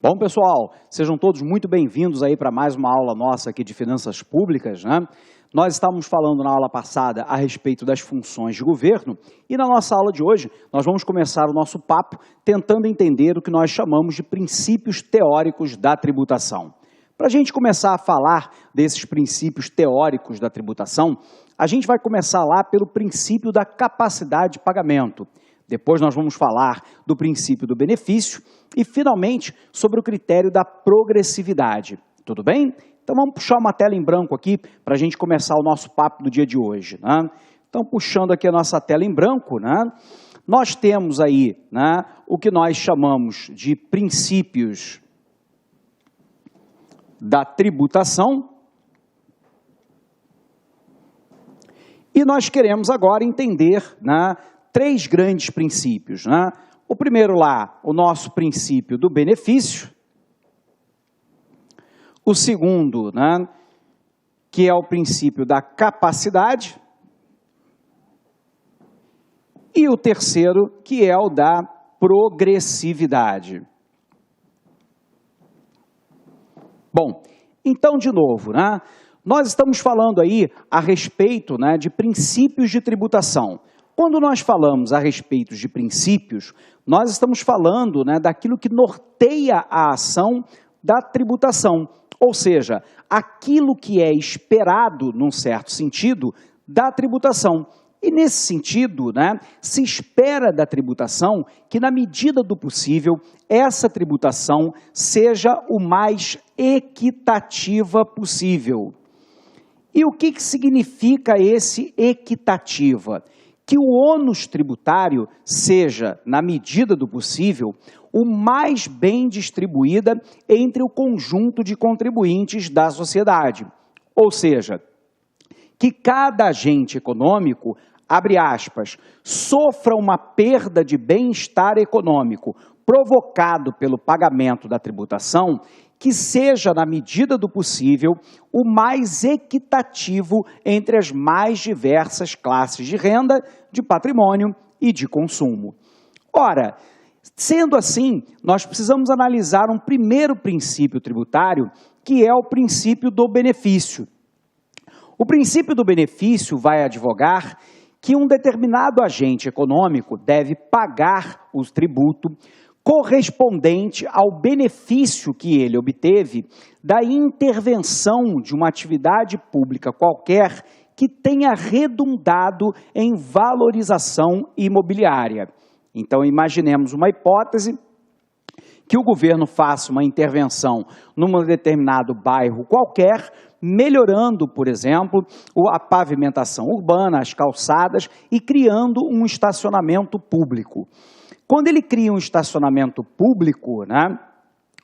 Bom, pessoal, sejam todos muito bem-vindos aí para mais uma aula nossa aqui de Finanças Públicas, né? Nós estávamos falando na aula passada a respeito das funções de governo e na nossa aula de hoje nós vamos começar o nosso papo tentando entender o que nós chamamos de princípios teóricos da tributação. Para a gente começar a falar desses princípios teóricos da tributação, a gente vai começar lá pelo princípio da capacidade de pagamento. Depois nós vamos falar do princípio do benefício e, finalmente, sobre o critério da progressividade. Tudo bem? Então vamos puxar uma tela em branco aqui para a gente começar o nosso papo do dia de hoje, né? Então, puxando aqui a nossa tela em branco, né? Nós temos aí, né, o que nós chamamos de princípios da tributação. E nós queremos agora entender, né, três grandes princípios, né? O primeiro lá, o nosso princípio do benefício. O segundo, né, que é o princípio da capacidade. E o terceiro, que é o da progressividade. Bom, então, de novo, né, nós estamos falando aí a respeito, né, de princípios de tributação. Quando nós falamos a respeito de princípios, nós estamos falando, né, daquilo que norteia a ação da tributação, ou seja, aquilo que é esperado, num certo sentido, da tributação. E nesse sentido, né, se espera da tributação que, na medida do possível, essa tributação seja o mais equitativa possível. E o que significa esse equitativa? Que o ônus tributário seja, na medida do possível, o mais bem distribuída entre o conjunto de contribuintes da sociedade. Ou seja, que cada agente econômico, abre aspas, sofra uma perda de bem-estar econômico provocado pelo pagamento da tributação, que seja, na medida do possível, o mais equitativo entre as mais diversas classes de renda, de patrimônio e de consumo. Ora, sendo assim, nós precisamos analisar um primeiro princípio tributário, que é o princípio do benefício. O princípio do benefício vai advogar que um determinado agente econômico deve pagar o tributo correspondente ao benefício que ele obteve da intervenção de uma atividade pública qualquer que tenha redundado em valorização imobiliária. Então, imaginemos uma hipótese que o governo faça uma intervenção num determinado bairro qualquer, melhorando, por exemplo, a pavimentação urbana, as calçadas e criando um estacionamento público. Quando ele cria um estacionamento público, né,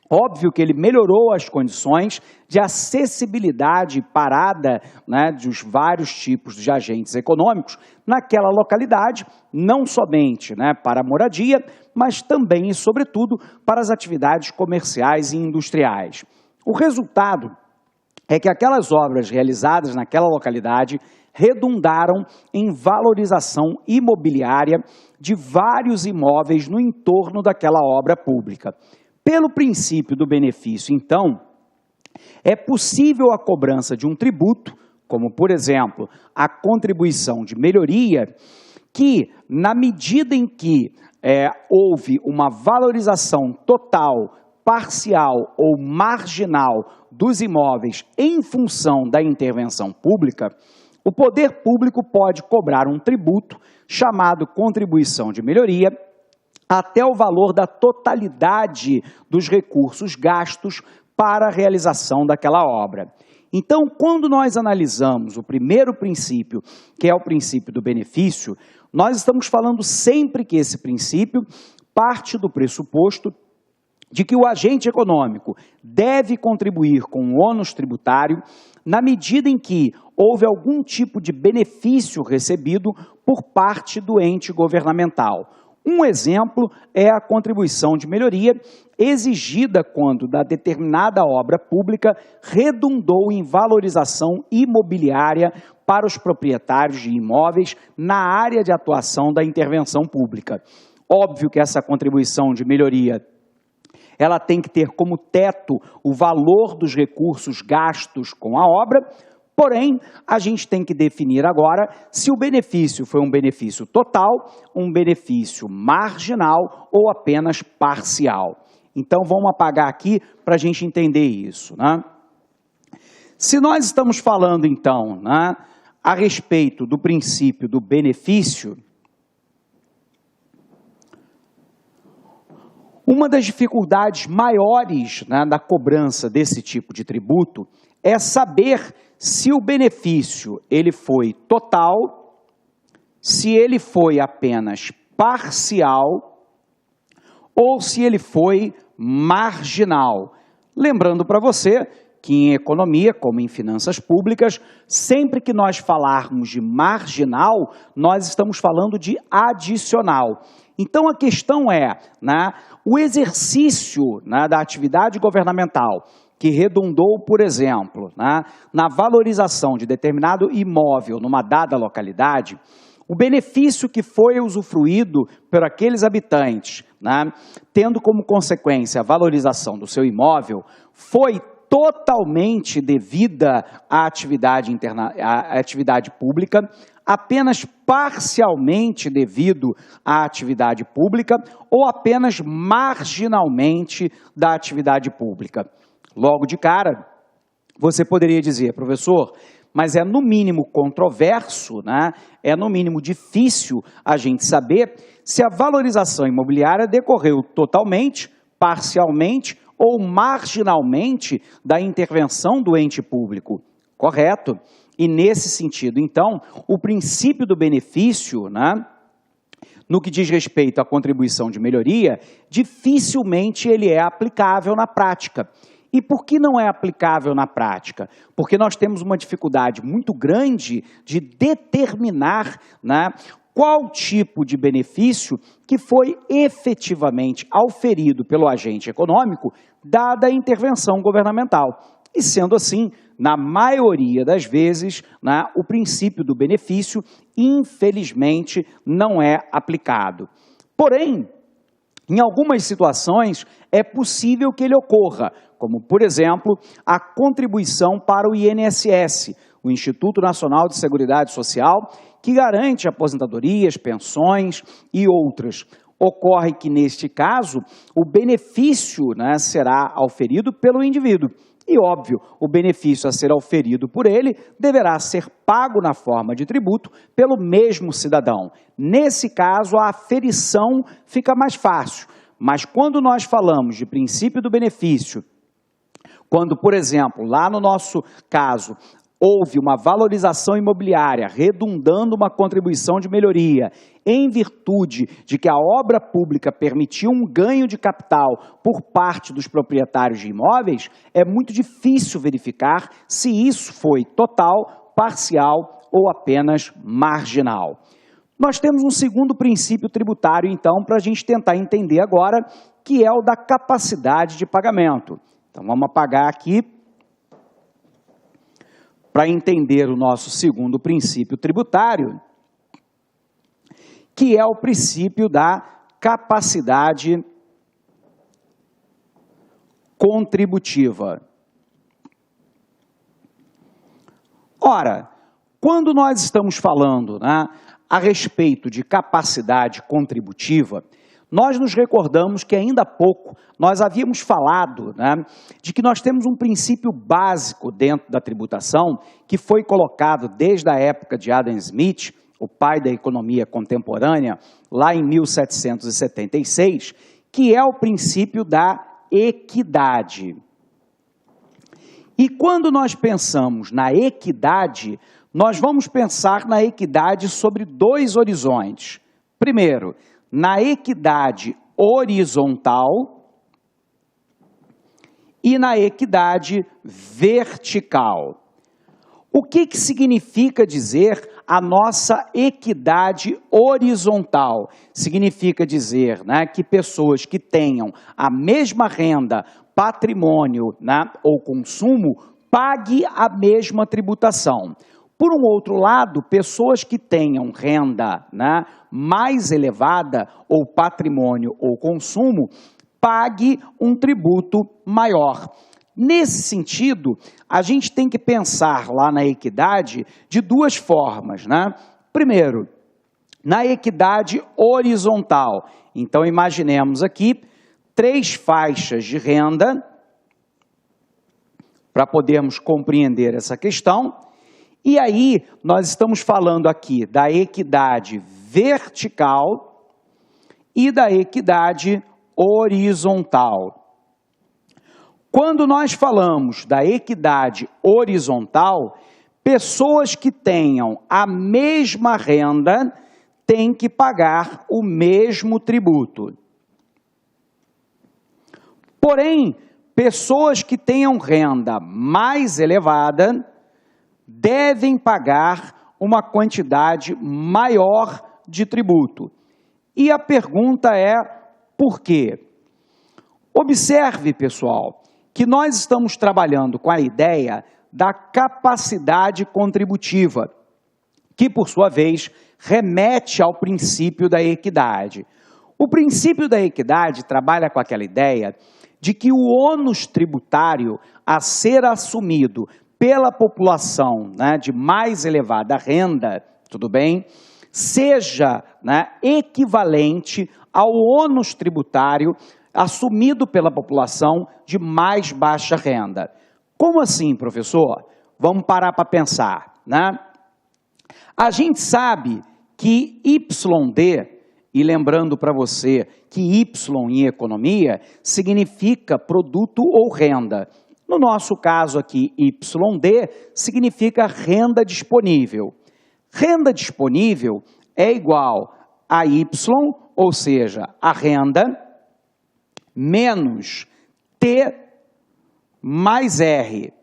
óbvio que ele melhorou as condições de acessibilidade e parada, né, dos vários tipos de agentes econômicos naquela localidade, não somente, né, para a moradia, mas também e, sobretudo, para as atividades comerciais e industriais. O resultado é que aquelas obras realizadas naquela localidade redundaram em valorização imobiliária de vários imóveis no entorno daquela obra pública. Pelo princípio do benefício, então, é possível a cobrança de um tributo, como, por exemplo, a contribuição de melhoria, que, na medida em que houve uma valorização total, parcial ou marginal dos imóveis em função da intervenção pública, o poder público pode cobrar um tributo chamado contribuição de melhoria até o valor da totalidade dos recursos gastos para a realização daquela obra. Então, quando nós analisamos o primeiro princípio, que é o princípio do benefício, nós estamos falando sempre que esse princípio parte do pressuposto de que o agente econômico deve contribuir com o ônus tributário na medida em que houve algum tipo de benefício recebido por parte do ente governamental. Um exemplo é a contribuição de melhoria exigida quando da determinada obra pública redundou em valorização imobiliária para os proprietários de imóveis na área de atuação da intervenção pública. Óbvio que essa contribuição de melhoria ela tem que ter como teto o valor dos recursos gastos com a obra, porém, a gente tem que definir agora se o benefício foi um benefício total, um benefício marginal ou apenas parcial. Então, vamos apagar aqui para a gente entender isso, né? Se nós estamos falando, então, né, a respeito do princípio do benefício, uma das dificuldades maiores, né, da cobrança desse tipo de tributo é saber se o benefício ele foi total, se ele foi apenas parcial ou se ele foi marginal. Lembrando para você que em economia, como em finanças públicas, sempre que nós falarmos de marginal, nós estamos falando de adicional. Então, a questão é, né, o exercício, né, da atividade governamental que redundou, por exemplo, né, na valorização de determinado imóvel numa dada localidade, o benefício que foi usufruído por aqueles habitantes, né, tendo como consequência a valorização do seu imóvel, foi totalmente devida à atividade pública, apenas parcialmente devido à atividade pública ou apenas marginalmente da atividade pública. Logo de cara, você poderia dizer, professor, mas é no mínimo controverso, né? É no mínimo difícil a gente saber se a valorização imobiliária decorreu totalmente, parcialmente ou marginalmente da intervenção do ente público. Correto? E nesse sentido, então, o princípio do benefício, né, no que diz respeito à contribuição de melhoria, dificilmente ele é aplicável na prática. E por que não é aplicável na prática? Porque nós temos uma dificuldade muito grande de determinar, né, qual tipo de benefício que foi efetivamente auferido pelo agente econômico, dada a intervenção governamental. E sendo assim, na maioria das vezes, né, o princípio do benefício, infelizmente, não é aplicado. Porém, em algumas situações, é possível que ele ocorra, como, por exemplo, a contribuição para o INSS, o Instituto Nacional de Seguridade Social, que garante aposentadorias, pensões e outras. Ocorre que, neste caso, o benefício, né, será auferido pelo indivíduo. E, óbvio, o benefício a ser auferido por ele deverá ser pago na forma de tributo pelo mesmo cidadão. Nesse caso, a aferição fica mais fácil. Mas quando nós falamos de princípio do benefício, quando, por exemplo, lá no nosso caso, houve uma valorização imobiliária, redundando uma contribuição de melhoria, em virtude de que a obra pública permitiu um ganho de capital por parte dos proprietários de imóveis, é muito difícil verificar se isso foi total, parcial ou apenas marginal. Nós temos um segundo princípio tributário, então, para a gente tentar entender agora, que é o da capacidade de pagamento. Então, vamos apagar aqui para entender o nosso segundo princípio tributário, que é o princípio da capacidade contributiva. Ora, quando nós estamos falando, né, a respeito de capacidade contributiva, nós nos recordamos que ainda há pouco nós havíamos falado, né, de que nós temos um princípio básico dentro da tributação que foi colocado desde a época de Adam Smith, o pai da economia contemporânea, lá em 1776, que é o princípio da equidade. E quando nós pensamos na equidade, nós vamos pensar na equidade sobre dois horizontes. Primeiro, na equidade horizontal e na equidade vertical. O que significa dizer a nossa equidade horizontal? Significa dizer, né, que pessoas que tenham a mesma renda, patrimônio, né, ou consumo, paguem a mesma tributação. Por um outro lado, pessoas que tenham renda, né, mais elevada, ou patrimônio ou consumo, pague um tributo maior. Nesse sentido, a gente tem que pensar lá na equidade de duas formas, né? Primeiro, na equidade horizontal. Então, imaginemos aqui 3 faixas de renda, para podermos compreender essa questão. E aí, nós estamos falando aqui da equidade vertical e da equidade horizontal. Quando nós falamos da equidade horizontal, pessoas que tenham a mesma renda têm que pagar o mesmo tributo. Porém, pessoas que tenham renda mais elevada devem pagar uma quantidade maior de tributo. E a pergunta é, por quê? Observe, pessoal, que nós estamos trabalhando com a ideia da capacidade contributiva, que, por sua vez, remete ao princípio da equidade. O princípio da equidade trabalha com aquela ideia de que o ônus tributário a ser assumido pela população, né, de mais elevada renda, tudo bem, seja, né, equivalente ao ônus tributário assumido pela população de mais baixa renda. Como assim, professor? Vamos parar para pensar, né? A gente sabe que YD, e lembrando para você que Y em economia significa produto ou renda. No nosso caso aqui, YD significa renda disponível. Renda disponível é igual a Y, ou seja, a renda, menos T mais R.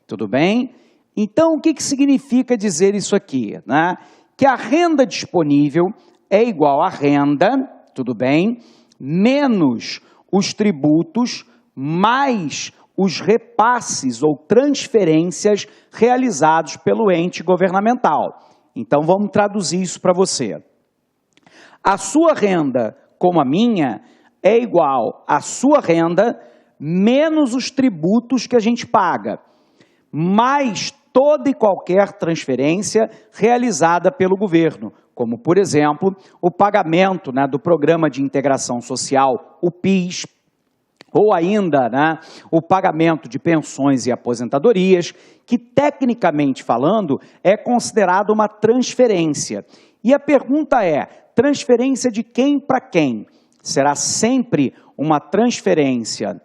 Tudo bem? Então, o que significa dizer isso aqui, né? Que a renda disponível é igual a renda, tudo bem, menos os tributos, mais os repasses ou transferências realizados pelo ente governamental. Então, vamos traduzir isso para você. A sua renda, como a minha, é igual à sua renda menos os tributos que a gente paga, mais toda e qualquer transferência realizada pelo governo, como, por exemplo, o pagamento, né, do Programa de Integração Social, o PIS, ou ainda, né, o pagamento de pensões e aposentadorias, que, tecnicamente falando, é considerado uma transferência. E a pergunta é, transferência de quem para quem? Será sempre uma transferência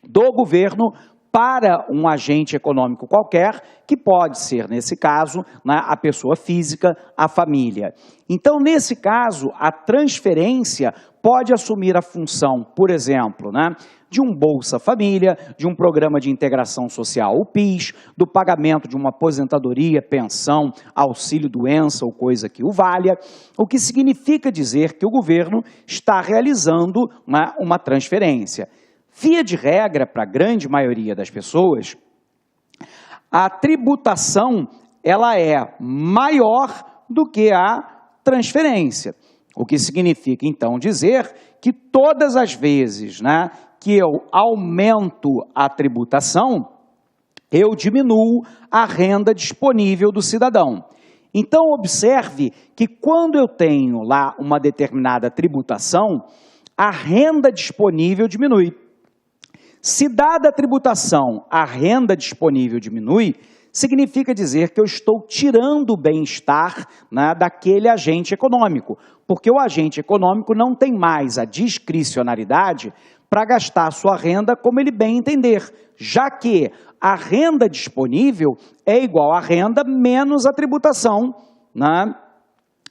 do governo para um agente econômico qualquer, que pode ser, nesse caso, né, a pessoa física, a família. Então, nesse caso, a transferência pode assumir a função, por exemplo, né, de um Bolsa Família, de um Programa de Integração Social, o PIS, do pagamento de uma aposentadoria, pensão, auxílio-doença ou coisa que o valha, o que significa dizer que o governo está realizando, né, uma transferência. Via de regra, para a grande maioria das pessoas, a tributação ela é maior do que a transferência. O que significa, então, dizer que todas as vezes, né, que eu aumento a tributação, eu diminuo a renda disponível do cidadão. Então, observe que quando eu tenho lá uma determinada tributação, a renda disponível diminui. Se dada a tributação, a renda disponível diminui, significa dizer que eu estou tirando o bem-estar, né, daquele agente econômico, porque o agente econômico não tem mais a discricionariedade para gastar a sua renda como ele bem entender, já que a renda disponível é igual à renda menos a tributação, né?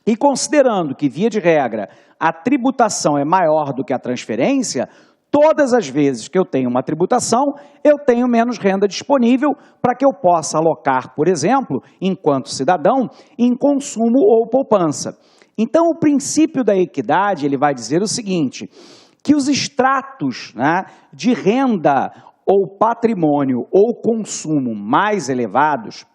E considerando que, via de regra, a tributação é maior do que a transferência, todas as vezes que eu tenho uma tributação, eu tenho menos renda disponível para que eu possa alocar, por exemplo, enquanto cidadão, em consumo ou poupança. Então, o princípio da equidade, ele vai dizer o seguinte, que os estratos, né, de renda ou patrimônio ou consumo mais elevados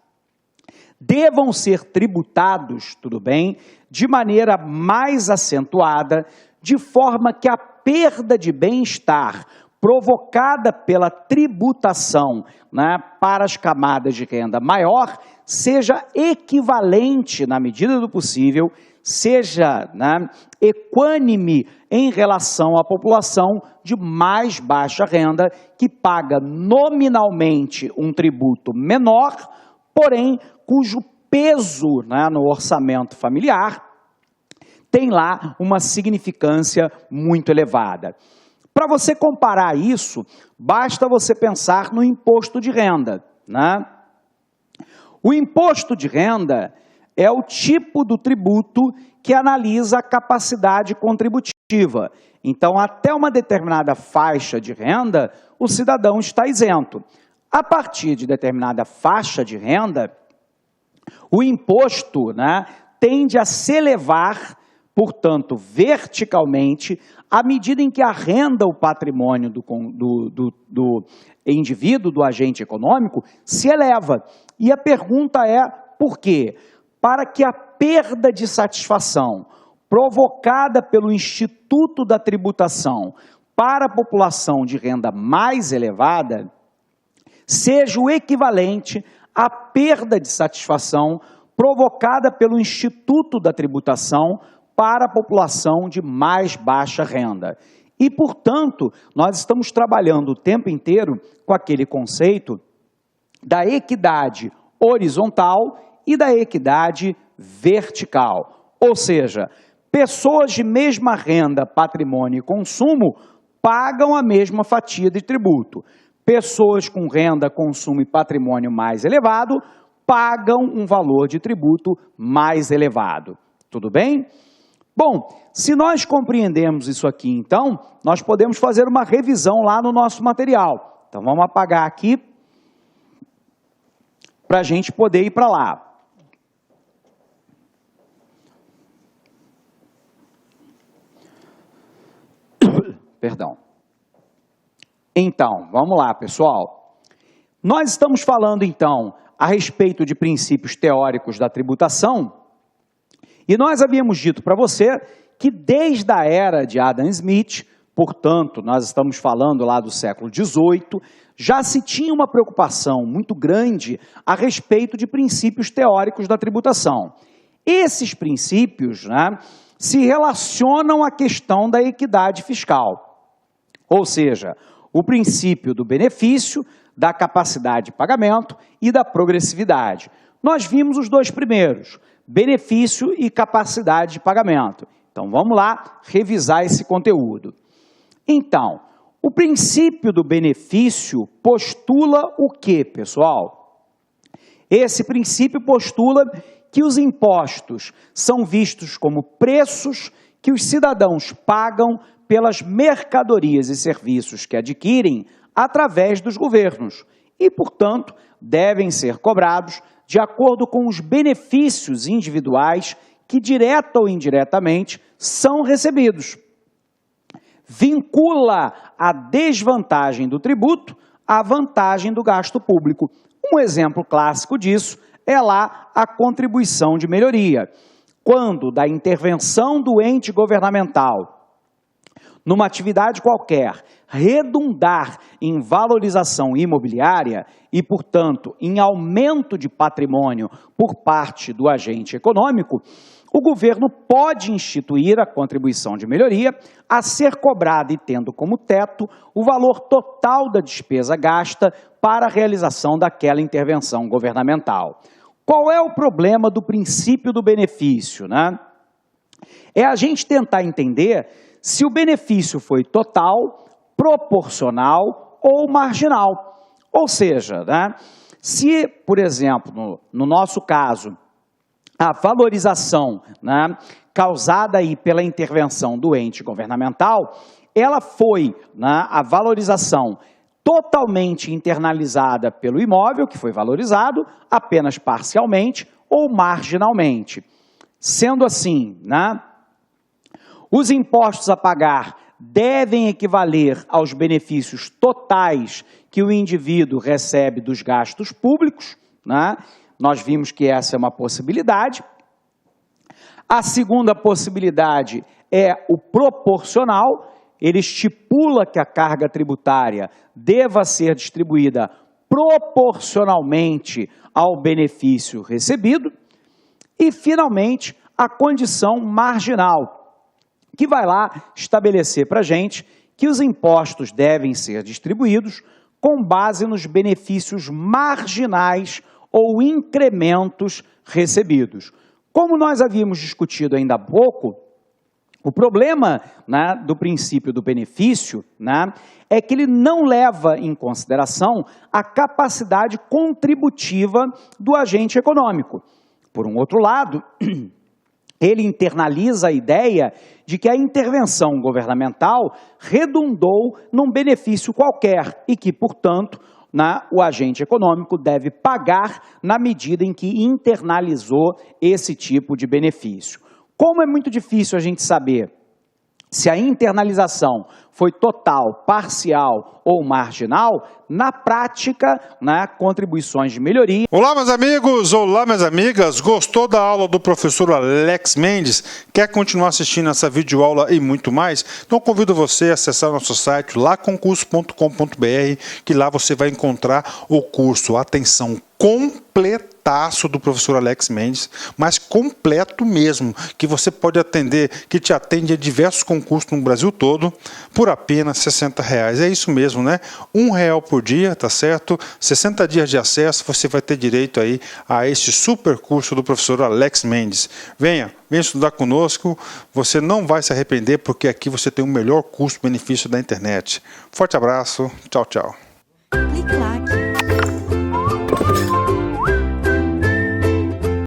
devam ser tributados, tudo bem, de maneira mais acentuada, de forma que a perda de bem-estar provocada pela tributação, né, para as camadas de renda maior seja equivalente, na medida do possível, seja, né, equânime em relação à população de mais baixa renda, que paga nominalmente um tributo menor, porém cujo peso, né, no orçamento familiar tem lá uma significância muito elevada. Para você comparar isso, basta você pensar no imposto de renda, né? O imposto de renda é o tipo do tributo que analisa a capacidade contributiva. Então, até uma determinada faixa de renda, o cidadão está isento. A partir de determinada faixa de renda, o imposto, né, tende a se elevar, portanto, verticalmente, à medida em que a renda, o patrimônio do indivíduo, do agente econômico, se eleva. E a pergunta é, por quê? Para que a perda de satisfação provocada pelo Instituto da Tributação para a população de renda mais elevada seja o equivalente à perda de satisfação provocada pelo Instituto da Tributação para a população de mais baixa renda. E, portanto, nós estamos trabalhando o tempo inteiro com aquele conceito da equidade horizontal e da equidade vertical. Ou seja, pessoas de mesma renda, patrimônio e consumo pagam a mesma fatia de tributo. Pessoas com renda, consumo e patrimônio mais elevado pagam um valor de tributo mais elevado. Tudo bem? Bom, se nós compreendemos isso aqui, então, nós podemos fazer uma revisão lá no nosso material. Então, vamos apagar aqui para a gente poder ir para lá. Perdão. Então, vamos lá, pessoal. Nós estamos falando, então, a respeito de princípios teóricos da tributação, e nós havíamos dito para você que desde a era de Adam Smith, portanto, nós estamos falando lá do século XVIII, já se tinha uma preocupação muito grande a respeito de princípios teóricos da tributação. Esses princípios, né, se relacionam à questão da equidade fiscal, ou seja, o princípio do benefício, da capacidade de pagamento e da progressividade. Nós vimos os dois primeiros, benefício e capacidade de pagamento. Então, vamos lá revisar esse conteúdo. Então, o princípio do benefício postula o quê, pessoal? Esse princípio postula que os impostos são vistos como preços que os cidadãos pagam pelas mercadorias e serviços que adquirem através dos governos e, portanto, devem ser cobrados de acordo com os benefícios individuais que, direta ou indiretamente, são recebidos. Vincula a desvantagem do tributo à vantagem do gasto público. Um exemplo clássico disso é lá a contribuição de melhoria, quando da intervenção do ente governamental numa atividade qualquer, redundar em valorização imobiliária e, portanto, em aumento de patrimônio por parte do agente econômico, o governo pode instituir a contribuição de melhoria a ser cobrada e tendo como teto o valor total da despesa gasta para a realização daquela intervenção governamental. Qual é o problema do princípio do benefício, né? É a gente tentar entender se o benefício foi total, proporcional ou marginal. Ou seja, né, se, por exemplo, no nosso caso, a valorização, né, causada aí pela intervenção do ente governamental, ela foi, né, a valorização totalmente internalizada pelo imóvel, que foi valorizado, apenas parcialmente ou marginalmente. Sendo assim, né, os impostos a pagar devem equivaler aos benefícios totais que o indivíduo recebe dos gastos públicos, né? Nós vimos que essa é uma possibilidade. A segunda possibilidade é o proporcional. ele estipula que a carga tributária deva ser distribuída proporcionalmente ao benefício recebido. E, finalmente, a condição marginal, que vai lá estabelecer para a gente que os impostos devem ser distribuídos com base nos benefícios marginais ou incrementos recebidos. Como nós havíamos discutido ainda há pouco, o problema, né, do princípio do benefício, né, é que ele não leva em consideração a capacidade contributiva do agente econômico. Por um outro lado, ele internaliza a ideia de que a intervenção governamental redundou num benefício qualquer e que, portanto, o agente econômico deve pagar na medida em que internalizou esse tipo de benefício. Como é muito difícil a gente saber se a internalização foi total, parcial ou marginal, na prática, contribuições de melhoria. Olá, meus amigos! Olá, minhas amigas! Gostou da aula do professor Alex Mendes? Quer continuar assistindo essa videoaula e muito mais? Então convido você a acessar o nosso site laconcurso.com.br, que lá você vai encontrar o curso, atenção, completaço do professor Alex Mendes, mas completo mesmo, que você pode atender, que te atende a diversos concursos no Brasil todo, por apenas R$60. É isso mesmo, né? R$1 por dia, tá certo? 60 dias de acesso, você vai ter direito aí a este super curso do professor Alex Mendes. Venha estudar conosco, você não vai se arrepender, porque aqui você tem o melhor custo-benefício da internet. Forte abraço, tchau, tchau.